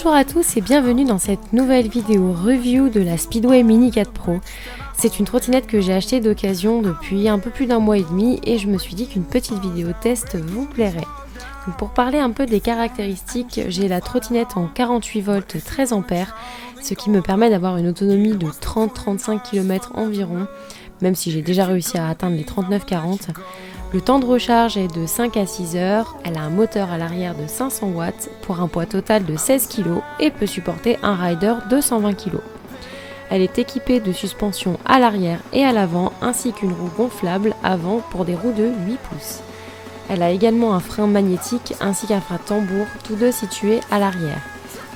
Bonjour à tous et bienvenue dans cette nouvelle vidéo review de la Speedway Mini 4 Pro. C'est une trottinette que j'ai achetée d'occasion depuis un peu plus d'un mois et demi et je me suis dit qu'une petite vidéo test vous plairait. Donc pour parler un peu des caractéristiques, j'ai la trottinette en 48 volts 13 ampères, ce qui me permet d'avoir une autonomie de 30-35 km environ, même si j'ai déjà réussi à atteindre les 39-40. Le temps de recharge est de 5 à 6 heures, elle a un moteur à l'arrière de 500 watts pour un poids total de 16 kg et peut supporter un rider de 120 kg. Elle est équipée de suspension à l'arrière et à l'avant ainsi qu'une roue gonflable avant pour des roues de 8 pouces. Elle a également un frein magnétique ainsi qu'un frein tambour, tous deux situés à l'arrière.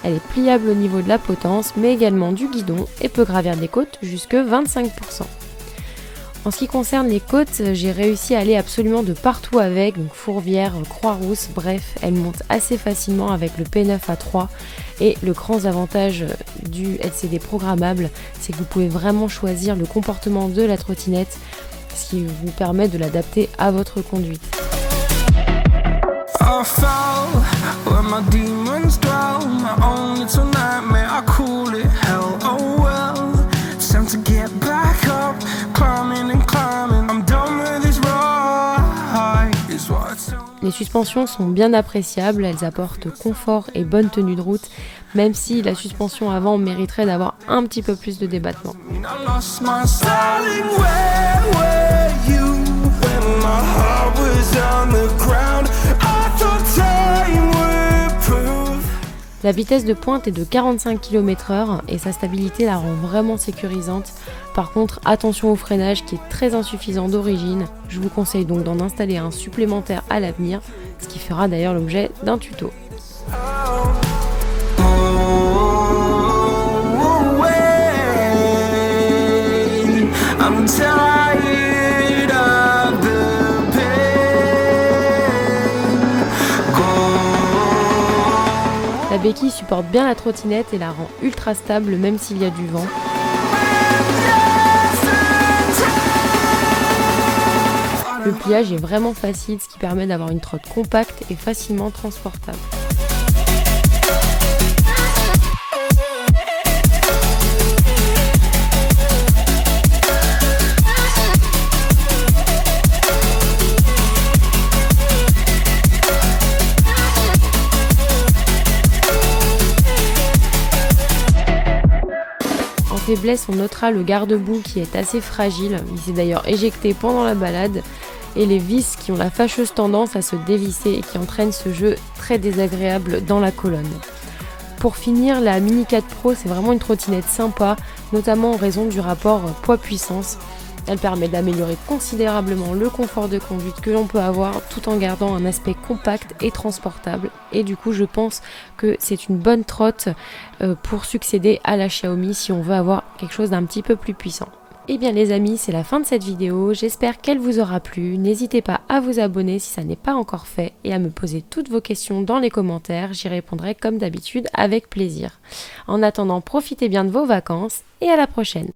Elle est pliable au niveau de la potence mais également du guidon et peut gravir des côtes jusque 25%. En ce qui concerne les côtes, j'ai réussi à aller absolument de partout avec, donc Fourvière, Croix-Rousse, bref, elle monte assez facilement avec le P9A3 et le grand avantage du LCD programmable, c'est que vous pouvez vraiment choisir le comportement de la trottinette, ce qui vous permet de l'adapter à votre conduite. Les suspensions sont bien appréciables, elles apportent confort et bonne tenue de route, même si la suspension avant mériterait d'avoir un petit peu plus de débattement. La vitesse de pointe est de 45 km/h et sa stabilité la rend vraiment sécurisante. Par contre, attention au freinage qui est très insuffisant d'origine. Je vous conseille donc d'en installer un supplémentaire à l'avenir, ce qui fera d'ailleurs l'objet d'un tuto. La béquille supporte bien la trottinette et la rend ultra stable même s'il y a du vent. Le pliage est vraiment facile, ce qui permet d'avoir une trotte compacte et facilement transportable. En faiblesse, on notera le garde-boue qui est assez fragile, il s'est d'ailleurs éjecté pendant la balade, et les vis qui ont la fâcheuse tendance à se dévisser et qui entraînent ce jeu très désagréable dans la colonne. Pour finir, la Mini 4 Pro, c'est vraiment une trottinette sympa, notamment en raison du rapport poids-puissance. Elle permet d'améliorer considérablement le confort de conduite que l'on peut avoir tout en gardant un aspect compact et transportable. Et du coup, je pense que c'est une bonne trotte pour succéder à la Xiaomi si on veut avoir quelque chose d'un petit peu plus puissant. Et bien les amis, c'est la fin de cette vidéo, j'espère qu'elle vous aura plu, n'hésitez pas à vous abonner si ça n'est pas encore fait et à me poser toutes vos questions dans les commentaires, j'y répondrai comme d'habitude avec plaisir. En attendant, profitez bien de vos vacances et à la prochaine.